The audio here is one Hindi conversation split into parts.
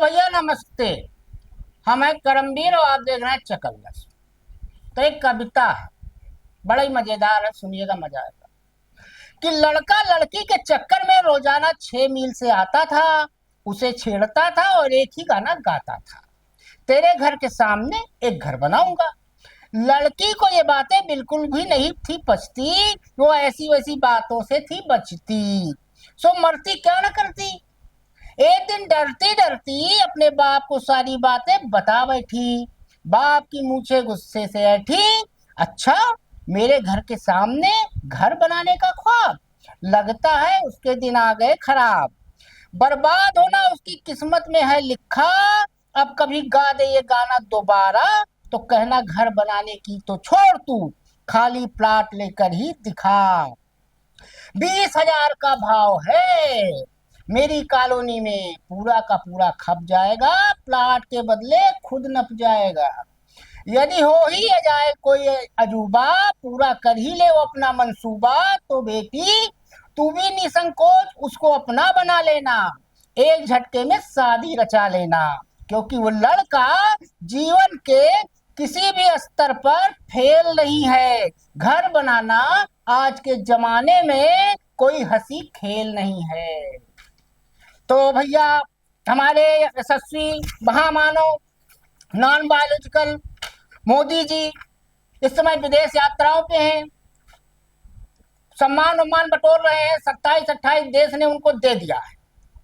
भैया नमस्ते। हम हैं करमवीर और आप देख रहे हैं चकलगस। तो एक कविता है, बड़ा ही मजेदार है, सुनिएगा, मजा आएगा। कि लड़का लड़की के चक्कर में रोजाना 6 मील से आता था, उसे छेड़ता था और एक ही गाना गाता था। तेरे घर के सामने एक घर बनाऊंगा। लड़की को ये बातें बिल्कुल भी नहीं थी पचती, वो ऐसी वैसी बातों से थी बचती। सो मरती क्या न करती। एक दिन डरती डरती अपने बाप को सारी बातें बता बैठी। बाप की मूछें गुस्से से ऐठी। अच्छा, मेरे घर के सामने घर बनाने का ख्वाब, लगता है उसके दिन आ गए खराब। बर्बाद होना उसकी किस्मत में है लिखा। अब कभी गा दे ये गाना दोबारा, तो कहना घर बनाने की तो छोड़ तू, खाली प्लाट लेकर ही दिखा। 20,000 का भाव है मेरी कॉलोनी में, पूरा का पूरा खप जाएगा, प्लाट के बदले खुद नप जाएगा। यदि हो ही जाए कोई अजूबा, पूरा कर ही ले वो अपना मंसूबा, तो बेटी तू भी निसंकोच उसको अपना बना लेना, एक झटके में शादी रचा लेना। क्योंकि वो लड़का जीवन के किसी भी स्तर पर फेल नहीं है। घर बनाना आज के जमाने में कोई हंसी खेल नहीं है। तो भैया, हमारे यशस्वी महामानव नॉन बायोलॉजिकल मोदी जी इस समय विदेश यात्राओं पे हैं, सम्मान उम्मान बटोर रहे हैं। 27-28 देश ने उनको दे दिया है।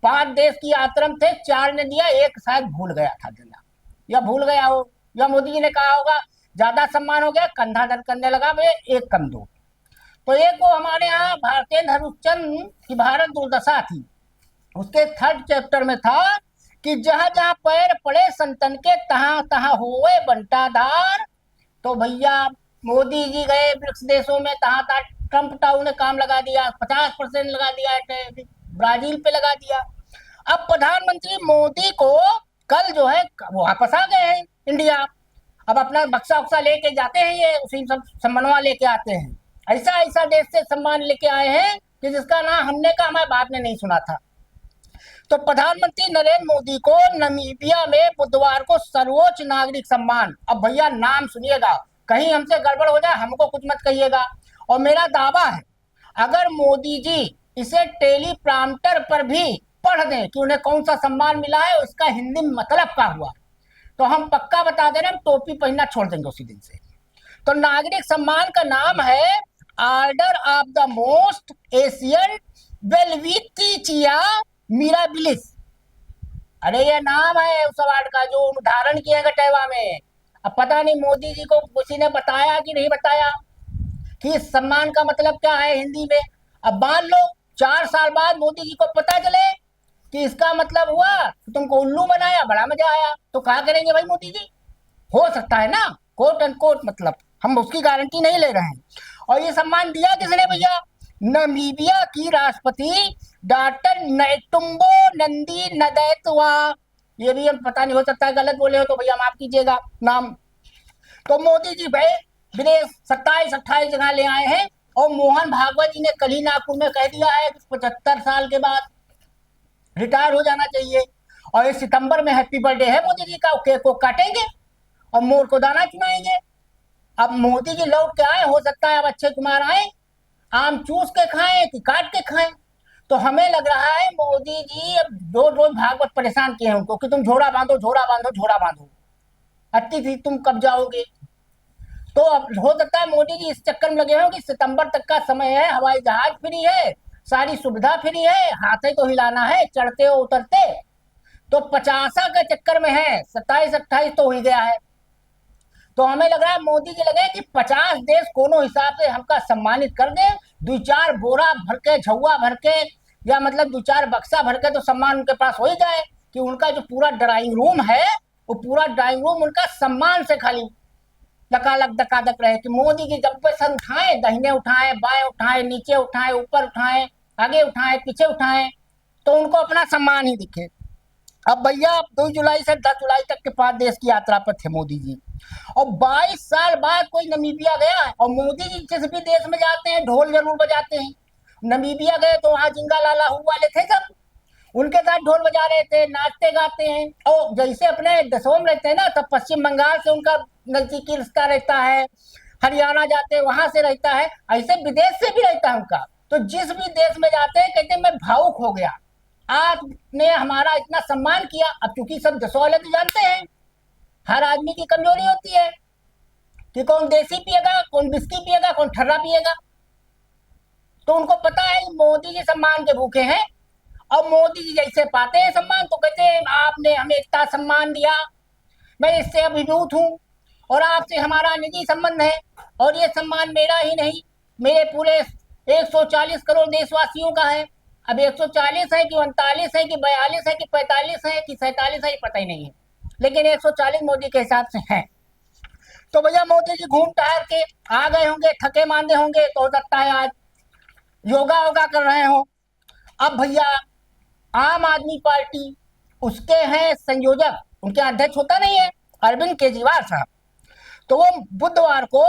5 देश की यात्रा थे, 4 ने दिया, एक शायद भूल गया था देना, या भूल गया हो, या मोदी जी ने कहा होगा ज्यादा सम्मान हो गया, कंधा दर्द करने लगा, वे एक कम दो। तो एक वो हमारे यहाँ भारतीय हरिश्चंद्र की भारत दुर्दशा थी, उसके 3rd चैप्टर में था कि जहां जहां पैर पड़े संतन के, तहां तहां होए बंटाधार। तो भैया मोदी जी गए ब्रिक्स देशों में, तहां तहां ट्रंप टाउन ने काम लगा दिया, 50% लगा दिया है, ब्राजील पे लगा दिया। अब प्रधानमंत्री मोदी को कल जो है वापस आ गए हैं इंडिया। अब अपना बक्सा उक्सा लेके जाते हैं, ये उसी सब सम्मानवा लेके आते हैं। ऐसा ऐसा देश से सम्मान लेके आए हैं कि जिसका नाम हमने का हमारे बाप ने नहीं सुना था। तो प्रधानमंत्री नरेंद्र मोदी को नमीबिया में बुधवार को सर्वोच्च नागरिक सम्मान, अब भैया नाम सुनिएगा, कहीं हमसे गड़बड़ हो जाए हमको कुछ मत कहिएगा। और मेरा दावा है, अगर मोदी जी इसे टेलीप्रॉम्प्टर पर भी पढ़ दें कि उन्हें कौन सा सम्मान मिला है, उसका हिंदी में मतलब क्या हुआ, तो हम पक्का बता दे रहे हैं, हम टोपी पहनना छोड़ देंगे उसी दिन से। तो नागरिक सम्मान का नाम है order of the most Asian Welwitschia mirabilis. अरे ये नाम है उस अवार्ड का जो धारण किया गया टैवा में। अब पता नहीं मोदी जी को किसी ने बताया कि नहीं बताया कि इस सम्मान का मतलब क्या है हिंदी में। अब मान लो 4 साल बाद मोदी जी को पता चले कि इसका मतलब हुआ तो तुमको उल्लू बनाया, बड़ा मजा आया, तो क्या करेंगे भाई मोदी जी? हो सकता है ना, कोट एंड कोट, मतलब हम उसकी गारंटी नहीं ले रहे हैं। और ये सम्मान दिया किसने भैया? नमीबिया की राष्ट्रपति डॉक्टर नेटुम्बो नंदी नदैतवा। ये भी हम पता नहीं, हो सकता है गलत बोले हो तो भैया माफ कीजिएगा नाम। तो मोदी जी भाई विदेश 27-28 जगह ले आए हैं। और मोहन भागवत जी ने कल ही नागपुर में कह दिया है कि 75 साल के बाद रिटायर हो जाना चाहिए। और इस सितंबर में हैप्पी बर्थडे है मोदी जी का, केक को काटेंगे और मोर को दाना चुनाएंगे। अब मोदी जी लौट के आए, हो सकता है अब अक्षय कुमार आए, आम चूस के खाएं कि काट के खाएं। तो हमें लग रहा है मोदी जी अब रोज रोज भागवत परेशान किए हैं उनको कि तुम झोड़ा बांधो, झोड़ा बांधो, झोड़ा बांधो, अति थी तुम कब जाओगे। तो अब हो सकता है मोदी जी इस चक्कर में लगे हो कि सितंबर तक का समय है, हवाई जहाज फ्री है, सारी सुविधा फ्री है, हाथे तो हिलाना है चढ़ते हो उतरते। तो 50 के चक्कर में है, 27-28 तो हो ही गया है। तो हमें लग रहा है मोदी जी लगे कि 50 देश कोनो हिसाब से हमका सम्मानित कर दे, 2-4 बोरा भर के, झुआ भर के, या मतलब 2-4 बक्सा भर के तो सम्मान उनके पास हो ही जाए कि उनका जो पूरा ड्राइंग रूम है, वो पूरा ड्राइंग रूम उनका सम्मान से खाली लकालक दकादक रहे कि मोदी जी जब पे सर उठाए, दाहिने उठाए, बाएं उठाए, नीचे उठाए, ऊपर उठाए, आगे उठाए, पीछे उठाए, तो उनको अपना सम्मान ही दिखे। अब भैया 2 जुलाई से 10 जुलाई तक के 5 देश की यात्रा पर थे मोदी जी, और 22 साल बाद कोई नमीबिया गया है। और मोदी जी जिस भी देश में जाते हैं ढोल जरूर बजाते हैं। नमीबिया गए तो वहां जिंगा लाला वाले थे सब, उनके साथ ढोल बजा रहे थे, नाचते गाते हैं। और जैसे अपने दसों में रहते हैं ना, तब पश्चिम बंगाल से उनका नजदीकी रिश्ता रहता है, हरियाणा जाते हैं वहां से रहता है, ऐसे विदेश से भी रहता है उनका। तो जिस भी देश में जाते हैं कहते हैं मैं भावुक हो गया, आपने हमारा इतना सम्मान किया। अब चूंकि सब दसों वाले तो जानते हैं हर आदमी की कमजोरी होती है कि कौन देसी पिएगा, कौन विस्की पिएगा, कौन ठर्रा पिएगा। तो उनको पता है मोदी जी सम्मान के भूखे हैं, और मोदी जी जैसे पाते हैं सम्मान तो कहते हैं आपने हमें इतना सम्मान दिया, मैं इससे अभिभूत हूँ, और आपसे हमारा निजी संबंध है, और ये सम्मान मेरा ही नहीं, मेरे पूरे 140 करोड़ देशवासियों का है। अब 140 है कि 39 है कि 42 है कि 45 है कि 47 है, ये पता ही नहीं है, लेकिन 140 मोदी के हिसाब से है। तो भैया मोदी जी घूम टहल के आ गए होंगे, थके मांदे होंगे, तो हो सकता है आज योगा वोगा कर रहे हो। अब भैया आम आदमी पार्टी उसके हैं संयोजक, उनके अध्यक्ष होता नहीं है अरविंद केजरीवाल साहब, तो वो बुधवार को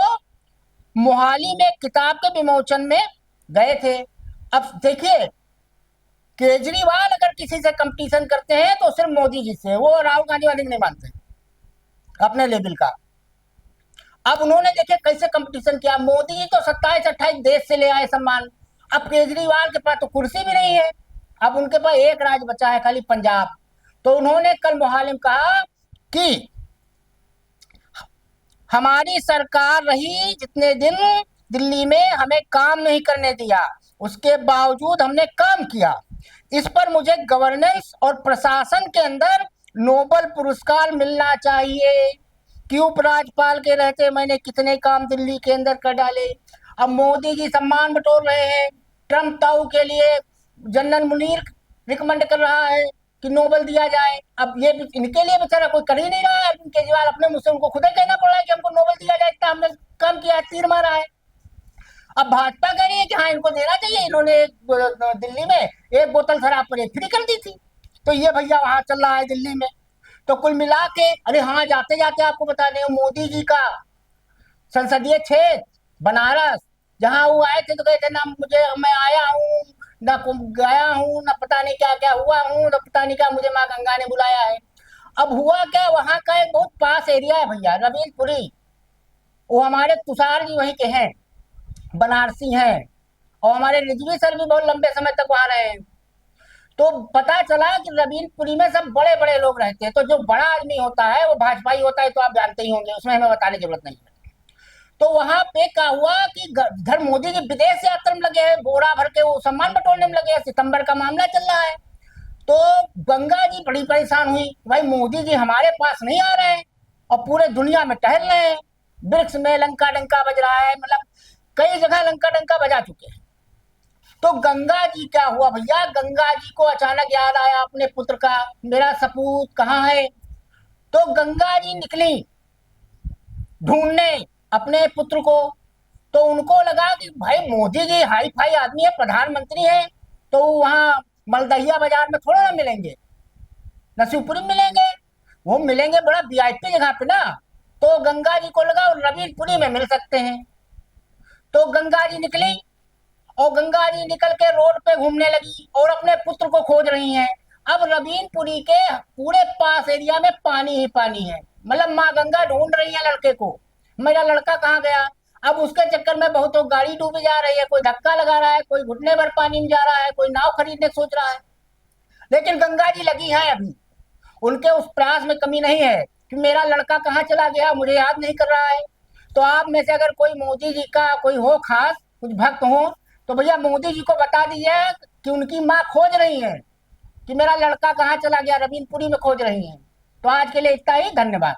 मोहाली में किताब के विमोचन में गए थे। अब देखिए केजरीवाल अगर किसी से कंपटीशन करते हैं तो सिर्फ मोदी जी से, वो राहुल गांधी वाले नहीं मानते अपने लेवल का। अब उन्होंने देखे कैसे कंपटीशन किया, मोदी जी तो 27-28 देश से ले आए सम्मान, अब केजरीवाल के पास तो कुर्सी भी नहीं है, अब उनके पास एक राज्य बचा है खाली पंजाब। तो उन्होंने कल मोहाली में कहा कि हमारी सरकार रही जितने दिन दिल्ली में हमें काम नहीं करने दिया, उसके बावजूद हमने काम किया, इस पर मुझे गवर्नेंस और प्रशासन के अंदर नोबेल पुरस्कार मिलना चाहिए कि उपराज्यपाल के रहते मैंने कितने काम दिल्ली के अंदर कर डाले। अब मोदी जी सम्मान बटोर रहे हैं, ट्रम्प ताऊ के लिए जनरल मुनीर रिकमेंड कर रहा है कि नोबेल दिया जाए। अब ये इनके लिए बेचारा कोई कर ही नहीं रहा है, अरविंद केजरीवाल अपने मुझसे उनको खुद ही कहना पड़ रहा है कि हमको नोबेल दिया जाए, इतना हमने काम किया है, तीर मारा है। अब भाजपा कह रही है कि हाँ इनको देना चाहिए, इन्होंने दिल्ली में एक बोतल शराब पर फ्री कर दी थी। तो ये भैया वहां चल रहा है दिल्ली में। तो कुल मिला के अरे हाँ जाते जाते आपको बता दें मोदी जी का संसदीय क्षेत्र बनारस, जहां वो आए थे तो कहते ना मुझे मैं आया हूँ ना गया हूँ ना पता नहीं क्या क्या हुआ हूँ ना पता नहीं क्या, मुझे माँ गंगा ने बुलाया है। अब हुआ क्या, वहां का एक बहुत पास एरिया है भैया रवीनपुरी, वो हमारे तुषार जी वहीं के हैं, बनारसी हैं, और हमारे रिजवी सर भी बहुत लंबे समय तक वहां रहे हैं। तो पता चला कि रवीनपुरी में सब बड़े बड़े लोग रहते हैं, तो जो बड़ा आदमी होता है वो भाजपाई होता है, तो आप जानते ही होंगे, उसमें हमें बताने की जरूरत नहीं है। तो वहां पे क्या हुआ कि इधर मोदी जी विदेश यात्रा में लगे हैं, बोरा भर के वो सम्मान बटोरने में लगे हैं, सितंबर का मामला चल रहा है। तो गंगा जी बड़ी परेशान हुई, भाई मोदी जी हमारे पास नहीं आ रहे हैं और पूरे दुनिया में टहल रहे हैं, वृक्ष में लंका डंका बज रहा है, मतलब कई जगह लंका डंका बजा चुके हैं। तो गंगा जी क्या हुआ भैया, गंगा जी को अचानक याद आया अपने पुत्र का, मेरा सपूत कहाँ है। तो गंगा जी निकली ढूंढने अपने पुत्र को। तो उनको लगा कि भाई मोदी जी हाई फाई आदमी है, प्रधानमंत्री है, तो वहां मलदहिया बाजार में थोड़ा ना मिलेंगे, नसीबपुरी में मिलेंगे, वो मिलेंगे बड़ा वीआईपी जगह पे ना। तो गंगा जी को लगा रवीनपुरी में मिल सकते हैं। तो गंगा जी निकली और गंगा जी निकल के रोड पे घूमने लगी और अपने पुत्र को खोज रही हैं। अब रवीनपुरी के पूरे पास एरिया में पानी ही पानी है, मतलब माँ गंगा ढूंढ रही है लड़के को, मेरा लड़का कहाँ गया। अब उसके चक्कर में बहुत गाड़ी डूबी जा रही है, कोई धक्का लगा रहा है, कोई घुटने भर पानी में जा रहा है, कोई नाव खरीदने सोच रहा है, लेकिन गंगा जी लगी है अभी, उनके उस प्रयास में कमी नहीं है कि मेरा लड़का कहाँ चला गया, मुझे याद नहीं कर रहा है। तो आप में से अगर कोई मोदी जी का कोई हो खास कुछ भक्त हो तो भैया मोदी जी को बता दीजिए कि उनकी माँ खोज रही है कि मेरा लड़का कहाँ चला गया, रवीनपुरी में खोज रही है। तो आज के लिए इतना ही, धन्यवाद।